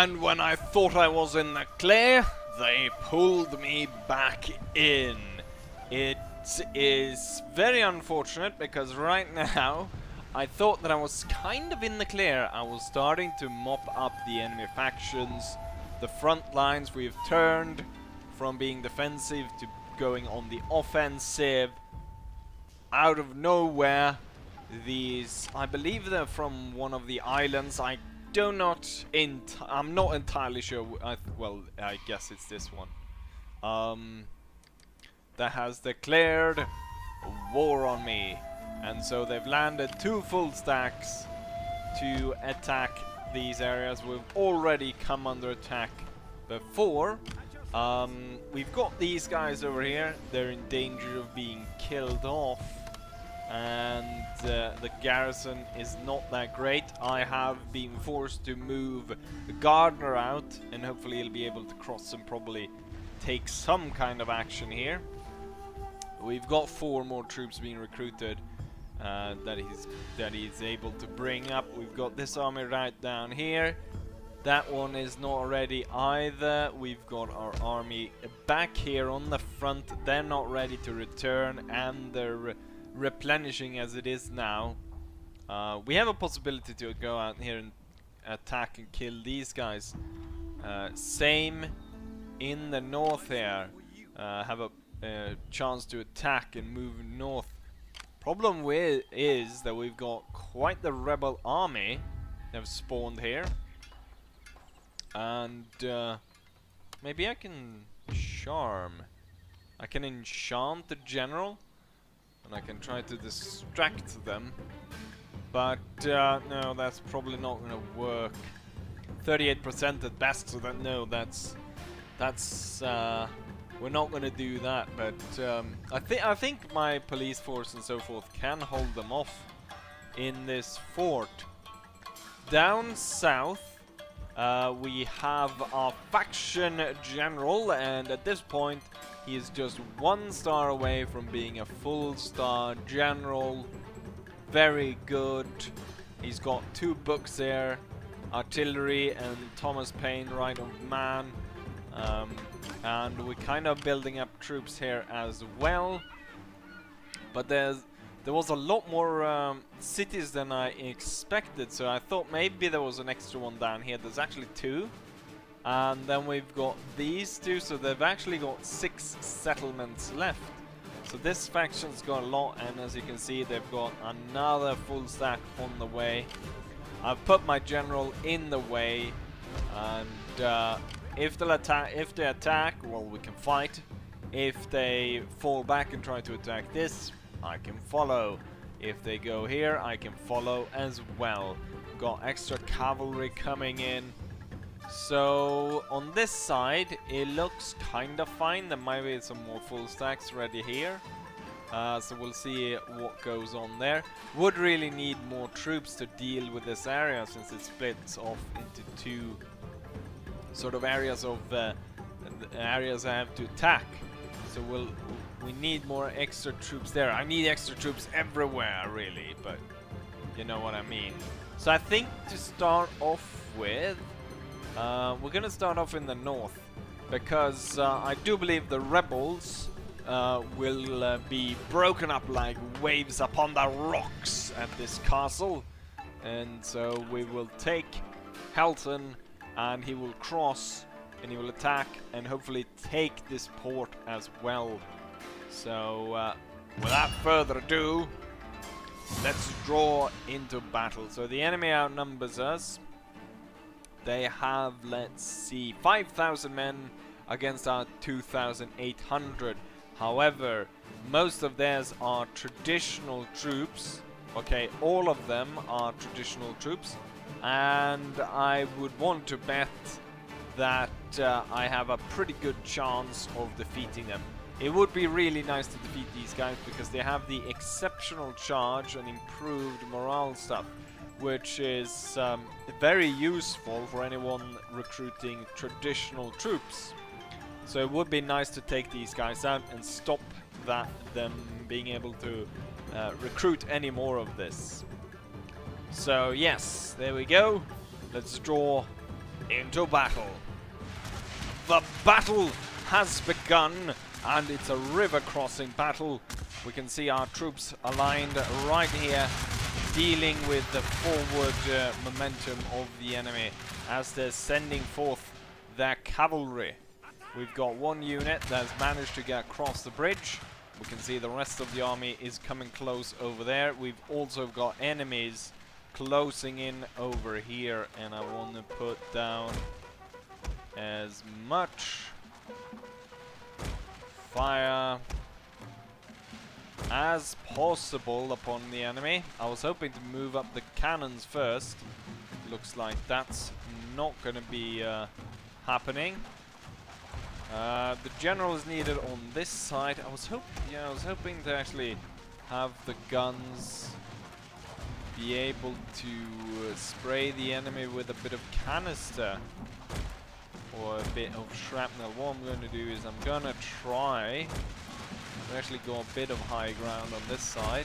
And when I thought I was in the clear, they pulled me back in. It is very unfortunate because right now I thought that I was kind of in the clear. I was starting to mop up the enemy factions. The front lines we've turned from being defensive to going on the offensive. Out of nowhere, these, I believe they're from one of the islands. I'm not entirely sure. Well, I guess it's this one. That has declared war on me, and so they've landed 2 full stacks to attack these areas. We've already come under attack before. We've got these guys over here. They're in danger of being killed off, and the garrison is not that great. I have been forced to move the gardener out, and hopefully he'll be able to cross and probably take some kind of action here. We've got 4 more troops being recruited that he's able to bring up. We've got this army right down here. That one is not ready either. We've got our army back here on the front. They're not ready to return, and they're replenishing as it is now. We have a possibility to go out here and attack and kill these guys. Same in the north here. Have a chance to attack and move north. Problem is that we've got quite the rebel army that have spawned here, and maybe I can charm. I can enchant the general, and I can try to distract them, but no, that's probably not gonna work. 38% at best, so that no, that's we're not going to do that, but I think my police force and so forth can hold them off in this fort. Down south, we have our faction general, and at this point, he is just 1 star away from being a full star general. Very good. He's got 2 books there, artillery and Thomas Paine, right of man. And we're kind of building up troops here as well, but there was a lot more cities than I expected, so I thought maybe there was an extra one down here. There's actually 2, and then we've got these 2, so they've actually got 6 settlements left. So this faction's got a lot, and as you can see, they've got another full stack on the way. I've put my general in the way, and if they attack, well, we can fight. If they fall back and try to attack this, I can follow. If they go here, I can follow as well. Got extra cavalry coming in. So on this side, it looks kind of fine. There might be some more full stacks ready here. So we'll see what goes on there. Would really need more troops to deal with this area, since it splits off into 2 sort of areas of areas I have to attack. So we need more extra troops there. I need extra troops everywhere, really, but you know what I mean. So I think to start off with, we're gonna start off in the north, because I do believe the rebels will be broken up like waves upon the rocks at this castle, and so we will take Helton, and he will cross, and he will attack, and hopefully take this port as well. So, without further ado, let's draw into battle. So the enemy outnumbers us. They have, let's see, 5,000 men against our 2,800. However, most of theirs are traditional troops. Okay, all of them are traditional troops. And I would want to bet that I have a pretty good chance of defeating them. It would be really nice to defeat these guys, because they have the exceptional charge and improved morale stuff, which is very useful for anyone recruiting traditional troops. So it would be nice to take these guys out and stop them being able to recruit any more of this. So yes, there we go. Let's draw into battle. The battle has begun, and it's a river crossing battle. We can see our troops aligned right here, dealing with the forward momentum of the enemy as they're sending forth their cavalry. We've got one unit that's managed to get across the bridge. We can see the rest of the army is coming close over there. We've also got enemies closing in over here, and I want to put down as much fire as possible upon the enemy. I was hoping to move up the cannons first. Looks like that's not going to be happening. The general is needed on this side. I was hoping to actually have the guns be able to spray the enemy with a bit of canister or a bit of shrapnel. What I'm going to do is I'm going to try to actually go a bit of high ground on this side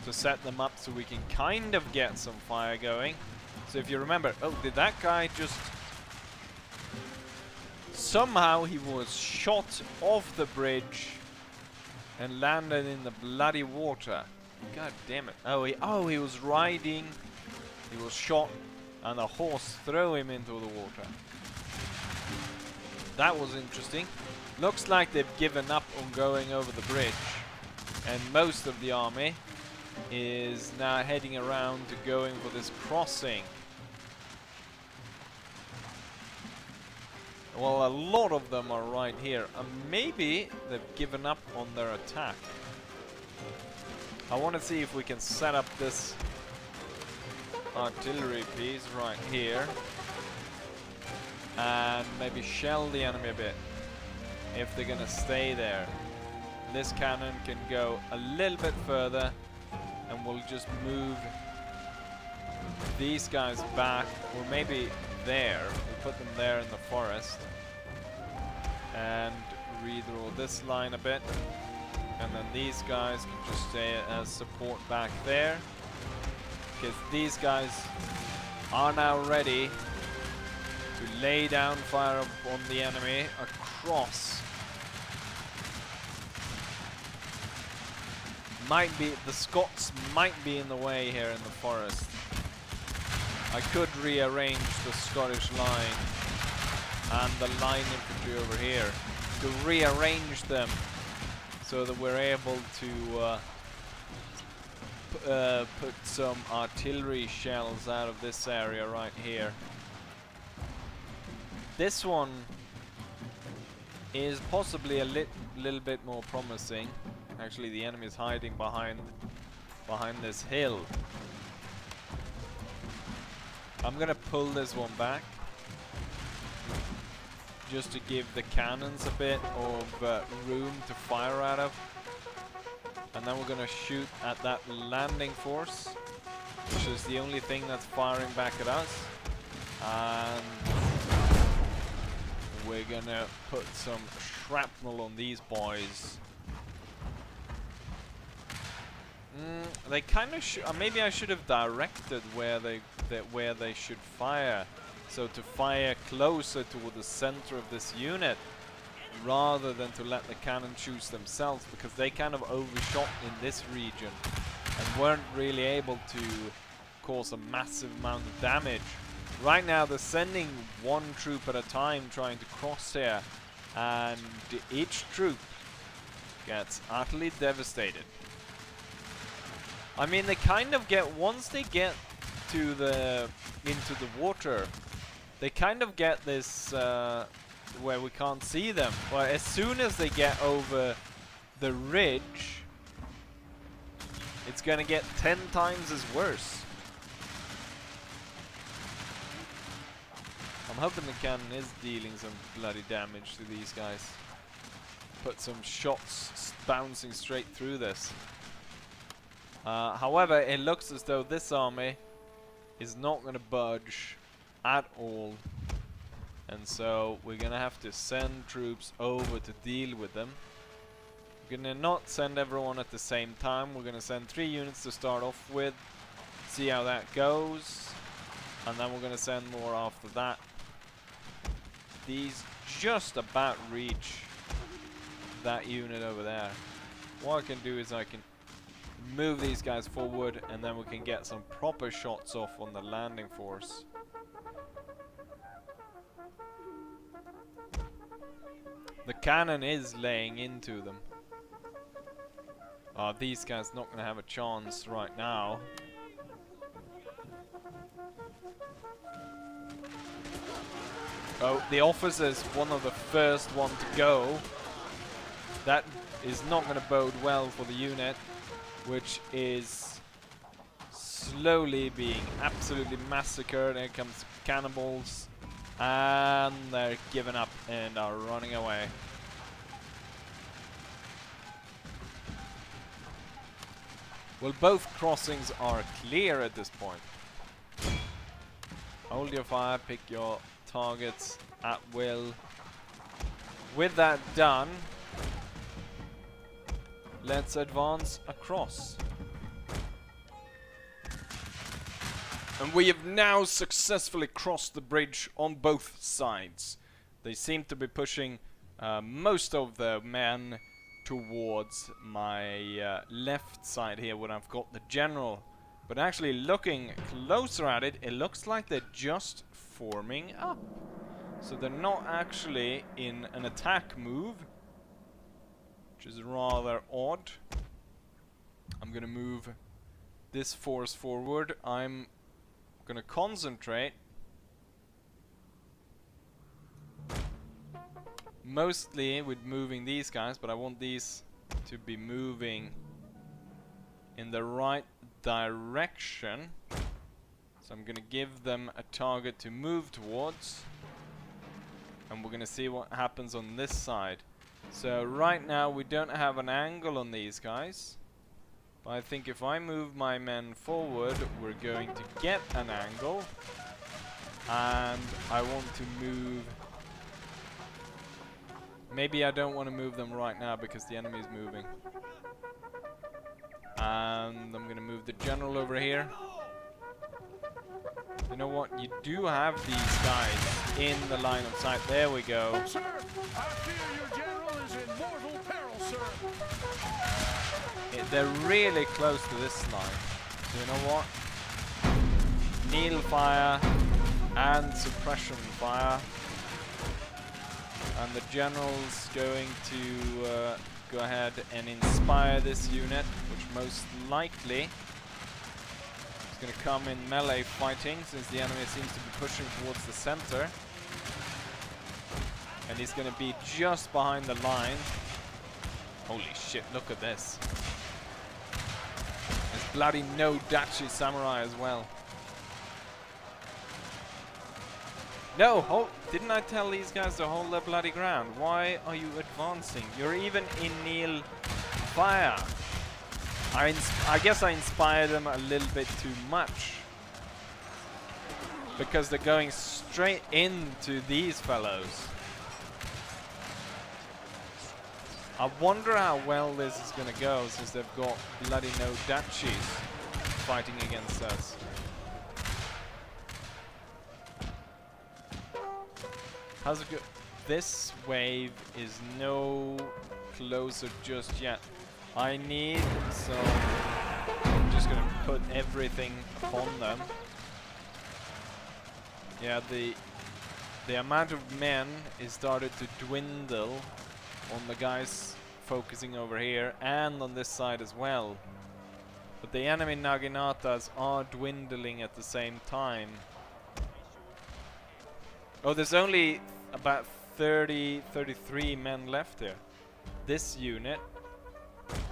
to set them up so we can kind of get some fire going. So if you remember, oh, did that guy just... Somehow he was shot off the bridge and landed in the bloody water. God damn it. Oh, he was riding, he was shot, and a horse threw him into the water. That was interesting. Looks like they've given up on going over the bridge, and most of the army is now heading around to going for this crossing. Well, a lot of them are right here, and maybe they've given up on their attack. I want to see if we can set up this artillery piece right here and maybe shell the enemy a bit if they're gonna stay there. This cannon can go a little bit further, and we'll just move these guys back, or maybe there. We'll put them there in the forest and redraw this line a bit, and then these guys can just stay as support back there, because these guys are now ready to lay down fire on the enemy across. The Scots might be in the way here in the forest. I could rearrange the Scottish line and the line infantry over here to rearrange them so that we're able to put some artillery shells out of this area right here. This one is possibly a little bit more promising. Actually, the enemy is hiding behind this hill. I'm gonna pull this one back just to give the cannons a bit of room to fire out of, and then we're gonna shoot at that landing force, which is the only thing that's firing back at us, and we're gonna put some shrapnel on these boys. They kind of maybe I should have directed where they should fire, so to fire closer toward the center of this unit rather than to let the cannon choose themselves, because they kind of overshot in this region and weren't really able to cause a massive amount of damage. Right now they're sending one troop at a time trying to cross here, and each troop gets utterly devastated. I mean, they kind of get, once they get to into the water, they kind of get this where we can't see them. Well, as soon as they get over the ridge, it's gonna get 10 times as worse. I'm hoping the cannon is dealing some bloody damage to these guys. Put some shots bouncing straight through this. However, it looks as though this army is not going to budge at all, and so we're going to have to send troops over to deal with them. We're going to not send everyone at the same time. We're going to send 3 units to start off with, see how that goes, And then we're gonna send more after that. These just about reach that unit over there. What I can do is I can move these guys forward, and then we can get some proper shots off on the landing force. The cannon is laying into them. These guys not gonna have a chance right now. Oh, the officer's one of the first one to go. That is not gonna bode well for the unit, which is slowly being absolutely massacred. Here comes cannibals, and they're giving up and are running away. Well, both crossings are clear at this point. Hold your fire, pick your targets at will. With that done, let's advance across. And we have now successfully crossed the bridge on both sides. They seem to be pushing most of the men towards my left side here when I've got the general. But actually looking closer at it, it looks like they're just forming up. So they're not actually in an attack move, which is rather odd. I'm gonna move this force forward. I'm gonna concentrate mostly with moving these guys, but I want these to be moving in the right direction. So I'm gonna give them a target to move towards, and we're gonna see what happens on this side. So right now we don't have an angle on these guys, but I think if I move my men forward, we're going to get an angle. And I want to move... Maybe I don't want to move them right now because the enemy is moving. And I'm gonna move the general over here. You know what? You do have these guys in the line of sight. There we go. Sir, I fear your general is in mortal peril, sir. They're really close to this line. So you know what? Needle fire and suppression fire. And the general's going to go ahead and inspire this unit, which most likely is going to come in melee fighting, since the enemy seems to be pushing towards the center. And he's going to be just behind the line. Holy shit, look at this. There's bloody no Dachi samurai as well. No, didn't I tell these guys to hold their bloody ground? Why are you advancing? You're even in Neil fire. I guess I inspired them a little bit too much, because they're going straight into these fellows. I wonder how well this is gonna go, since they've got bloody no Dachis fighting against us. How's it go? This wave is no closer just yet. I need some... I'm just gonna put everything upon them. Yeah, the amount of men is started to dwindle on the guys focusing over here and on this side as well. But the enemy Naginatas are dwindling at the same time. Oh, there's only about 33 men left here. This unit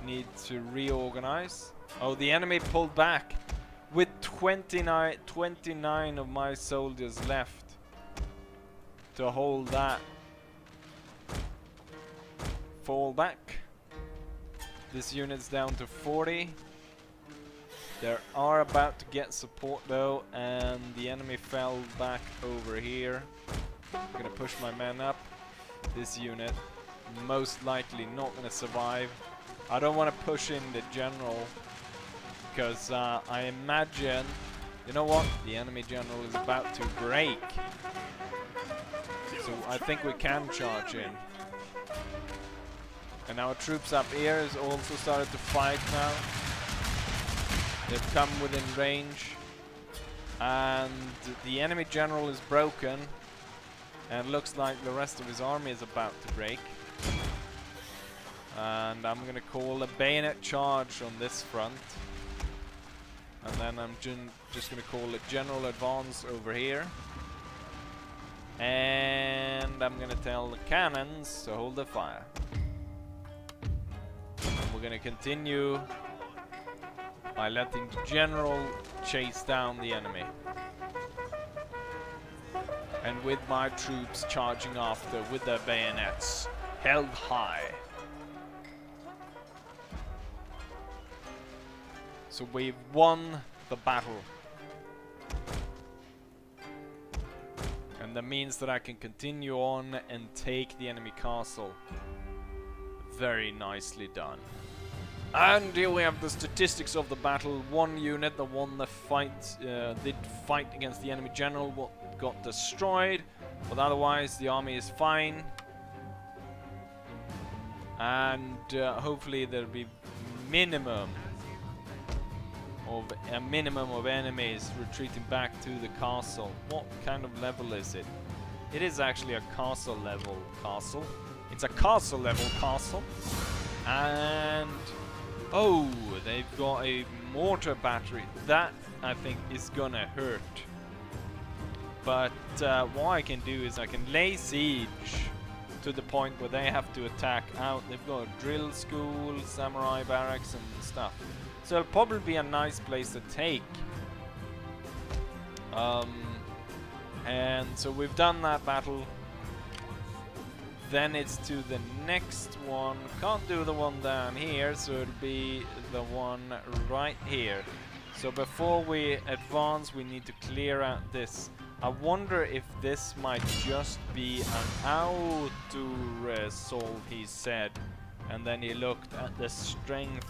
needs to reorganize. Oh, the enemy pulled back with 29 of my soldiers left to hold that. Fall back. This unit's down to 40. They are about to get support though, and the enemy fell back over here. I'm gonna push my men up. This unit most likely not gonna survive. I don't want to push in the general, because I imagine You know what? The enemy general is about to break. So I think we can charge in. And our troops up here has also started to fight now. They've come within range. And the enemy general is broken. And looks like the rest of his army is about to break. And I'm gonna call a bayonet charge on this front. And then I'm just gonna call a general advance over here. And I'm gonna tell the cannons to hold their fire. And we're gonna continue by letting the general chase down the enemy. And with my troops charging after with their bayonets held high. So we've won the battle. And that means that I can continue on and take the enemy castle. Very nicely done. And here we have the statistics of the battle. One unit, the one that did fight against the enemy general, got destroyed. But otherwise the army is fine. And hopefully there'll be a minimum of enemies retreating back to the castle. What kind of level is it? It is actually a castle level castle. It's a castle level castle. And oh, they've got a mortar battery. That I think is gonna hurt. But what I can do is I can lay siege to the point where they have to attack out. They've got a drill school, samurai barracks and stuff. So it'll probably be a nice place to take. And so we've done that battle. Then it's to the next one. Can't do the one down here, so it'll be the one right here. So before we advance, we need to clear out this. I wonder if this might just be an auto-resolve, he said. And then he looked at the strength.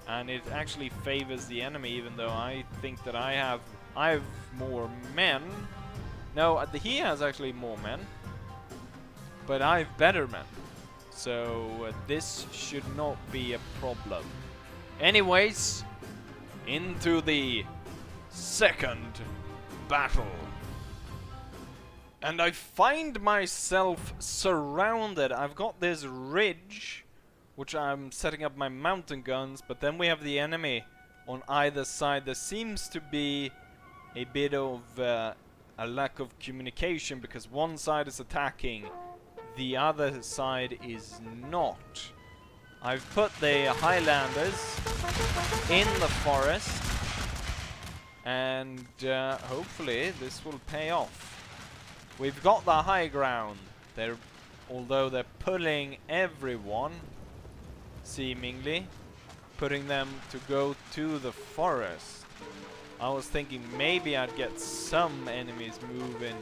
And it actually favors the enemy, even though I think that I have more men. No, he has actually more men. But I have better men. So this should not be a problem. Anyways, into the second battle. And I find myself surrounded. I've got this ridge, which I'm setting up my mountain guns, but then we have the enemy on either side. There seems to be a bit of a lack of communication, because one side is attacking, the other side is not. I've put the Highlanders in the forest, and hopefully this will pay off. We've got the high ground. Although they're pulling everyone, seemingly putting them to go to the forest. I was thinking maybe I'd get some enemies moving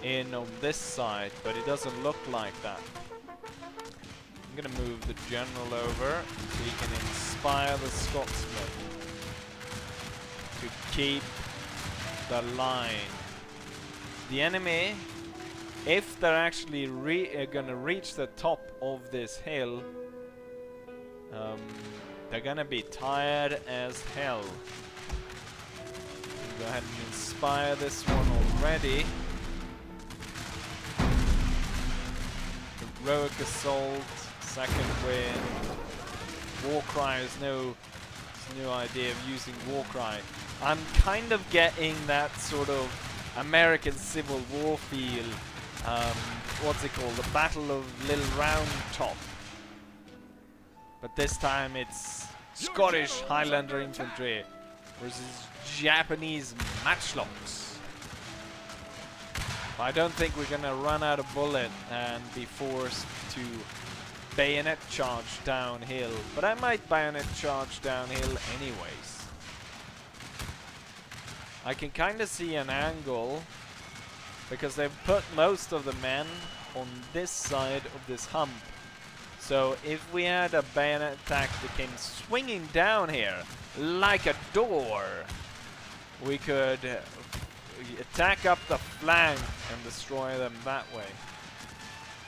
in on this side, but it doesn't look like that. I'm gonna move the general over so he can inspire the Scotsmen to keep the line. The enemy, if they're actually gonna reach the top of this hill, they're gonna be tired as hell. Go ahead and inspire this one already. Heroic assault, second wind. Warcry is no idea of using Warcry. I'm kind of getting that sort of American Civil War feel. What's it called? The Battle of Little Round Top. But this time it's Scottish Highlander infantry versus Japanese matchlocks. I don't think we're gonna run out of bullet and be forced to bayonet charge downhill, but I might bayonet charge downhill anyways. I can kind of see an angle because they've put most of the men on this side of this hump. So if we had a bayonet attack that came swinging down here like a door, we could attack up the flank and destroy them that way.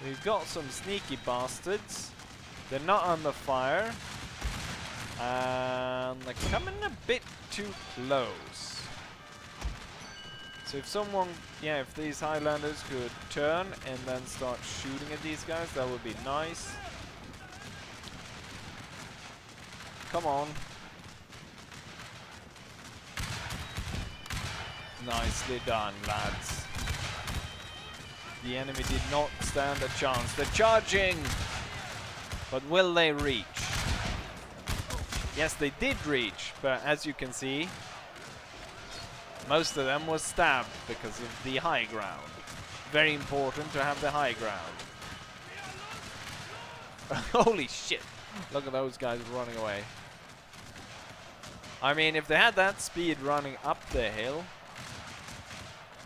We've got some sneaky bastards. They're not under fire. And they're coming a bit too close. So if someone, yeah, if these Highlanders could turn and then start shooting at these guys, that would be nice. Come on. Nicely done, lads. The enemy did not stand a chance. They're charging! But will they reach? Yes, they did reach, but as you can see, most of them were stabbed because of the high ground. Very important to have the high ground. Holy shit! Look at those guys running away. I mean, if they had that speed running up the hill,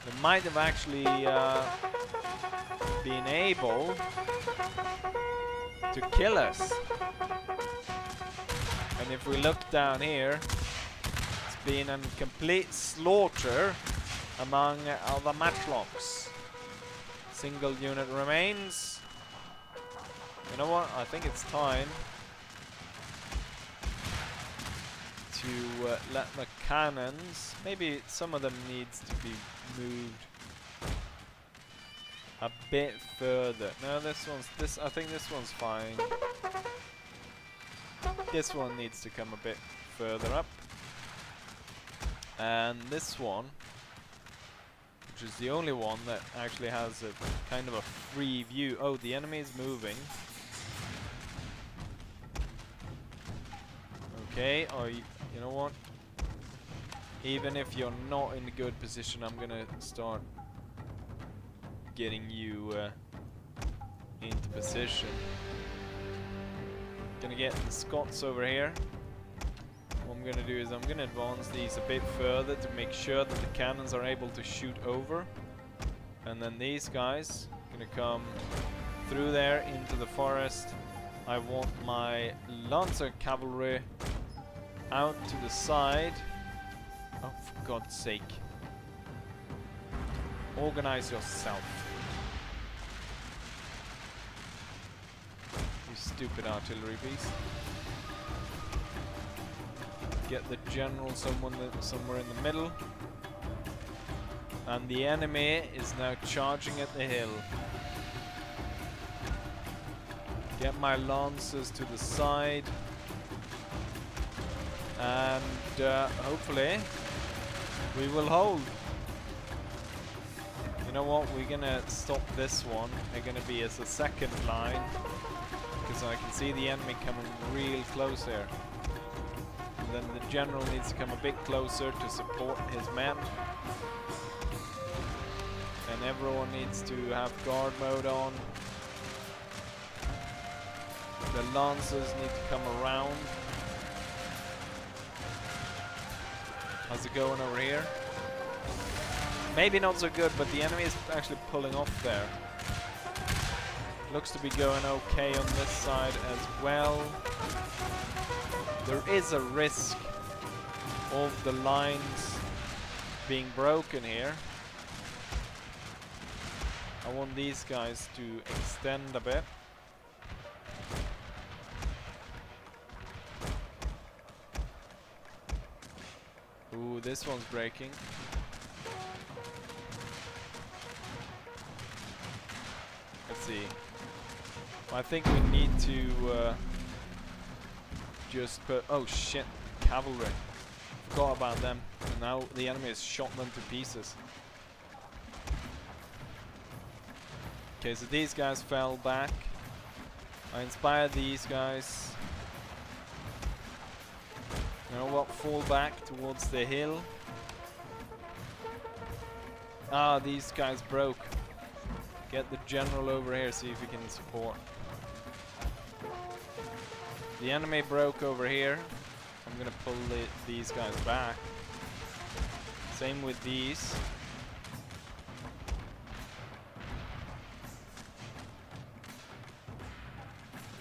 they might have actually been able to kill us. And if we look down here, it's been a complete slaughter among the matchlocks. Single unit remains. You know what? I think it's time to let the cannons, maybe some of them needs to be moved a bit further. No, I think this one's fine. This one needs to come a bit further up. And this one, which is the only one that actually has a kind of a free view. Oh, the enemy is moving. Okay, or you know what? Even if you're not in a good position, I'm gonna start getting you into position. Gonna get the Scots over here. What I'm gonna do is I'm gonna advance these a bit further to make sure that the cannons are able to shoot over. And then these guys gonna come through there into the forest. I want my Lancer cavalry out to the side. Oh, for God's sake. Organize yourself. You stupid artillery beast. Get the general somewhere in the middle. And the enemy is now charging at the hill. Get my lancers to the side. And hopefully we will hold. You know what? We're gonna stop this one. They're gonna be as a second line. Because I can see the enemy coming real close here. And then the general needs to come a bit closer to support his men. And everyone needs to have guard mode on. The lancers need to come around. How's it going over here? Maybe not so good, but the enemy is actually pulling off there. Looks to be going okay on this side as well. There is a risk of the lines being broken here. I want these guys to extend a bit. Ooh, this one's breaking. Let's see. I think we need to just put... Oh shit, cavalry. Forgot about them. And now the enemy has shot them to pieces. Okay, so these guys fell back. I inspired these guys. You know what? Fall back towards the hill. Ah, these guys broke. Get the general over here, see if we can support. The enemy broke over here. I'm gonna pull these guys back. Same with these.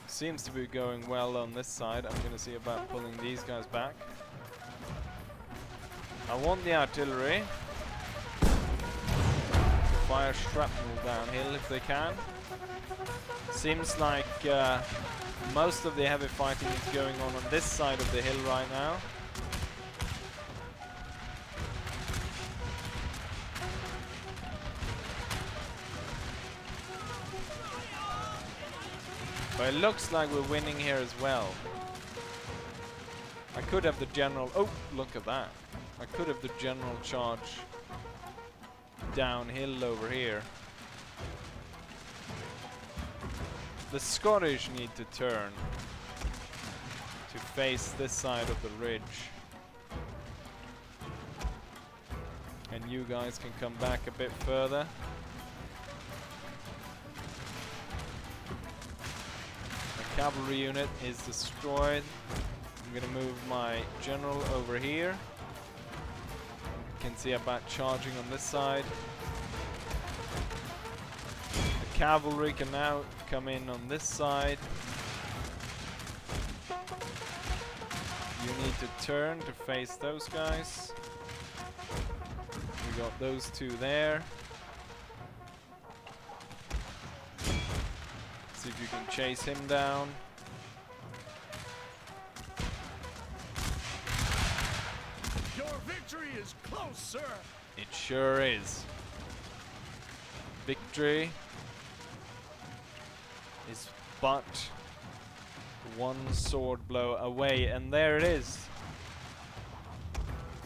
Seems to be going well on this side. I'm gonna see about pulling these guys back. I want the artillery to fire shrapnel downhill if they can. Seems like most of the heavy fighting is going on this side of the hill right now. But it looks like we're winning here as well. I could have the general... Oh, look at that. I could have the general charge downhill over here. The Scottish need to turn to face this side of the ridge. And you guys can come back a bit further. The cavalry unit is destroyed. I'm gonna move my general over here. You can see about charging on this side. The cavalry can now come in on this side. You need to turn to face those guys. We got those two there. See if you can chase him down. Your victory is close, sir. It sure is. Victory is but one sword blow away, and there it is.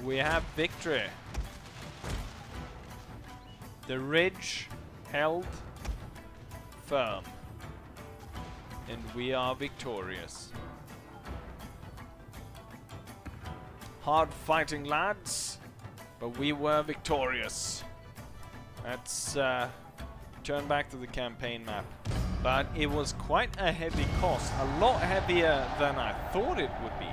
We have victory. The ridge held firm, and we are victorious. Hard fighting, lads, but we were victorious. Let's turn back to the campaign map. But it was quite a heavy cost, a lot heavier than I thought it would be.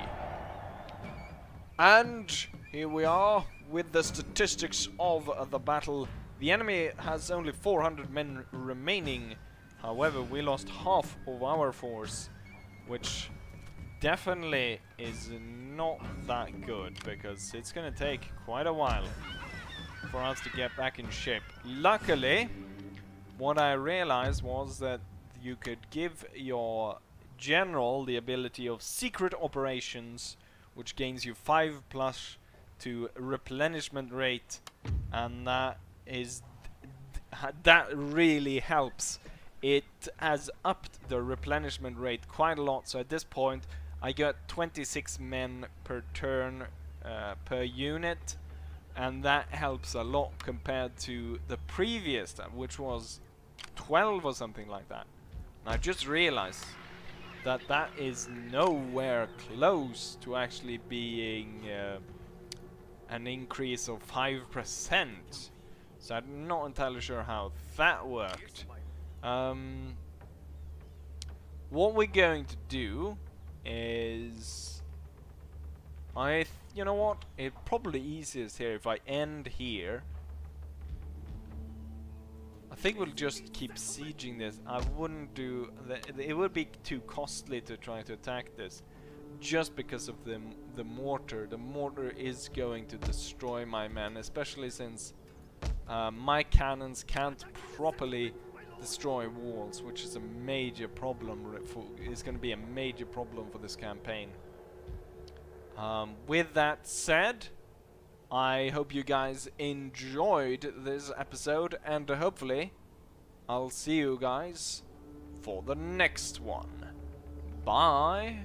And here we are with the statistics of the battle. The enemy has only 400 men remaining. However, we lost half of our force, which definitely is not that good, because it's gonna take quite a while for us to get back in shape. Luckily, what I realized was that you could give your general the ability of secret operations, which gains you 5+ to replenishment rate, and that really helps. It has upped the replenishment rate quite a lot, so at this point I got 26 men per turn per unit, and that helps a lot compared to the previous, which was 12 or something like that. And I just realized that that is nowhere close to actually being an increase of 5%. So I'm not entirely sure how that worked. What we're going to do is, you know what? It's probably easiest here if I end here. I think we'll just keep sieging this. I wouldn't do it would be too costly to try to attack this, just because of the mortar. The mortar is going to destroy my men, especially since my cannons can't properly destroy walls, which is a major problem. It's going to be a major problem for this campaign. With that said, I hope you guys enjoyed this episode, and hopefully I'll see you guys for the next one. Bye!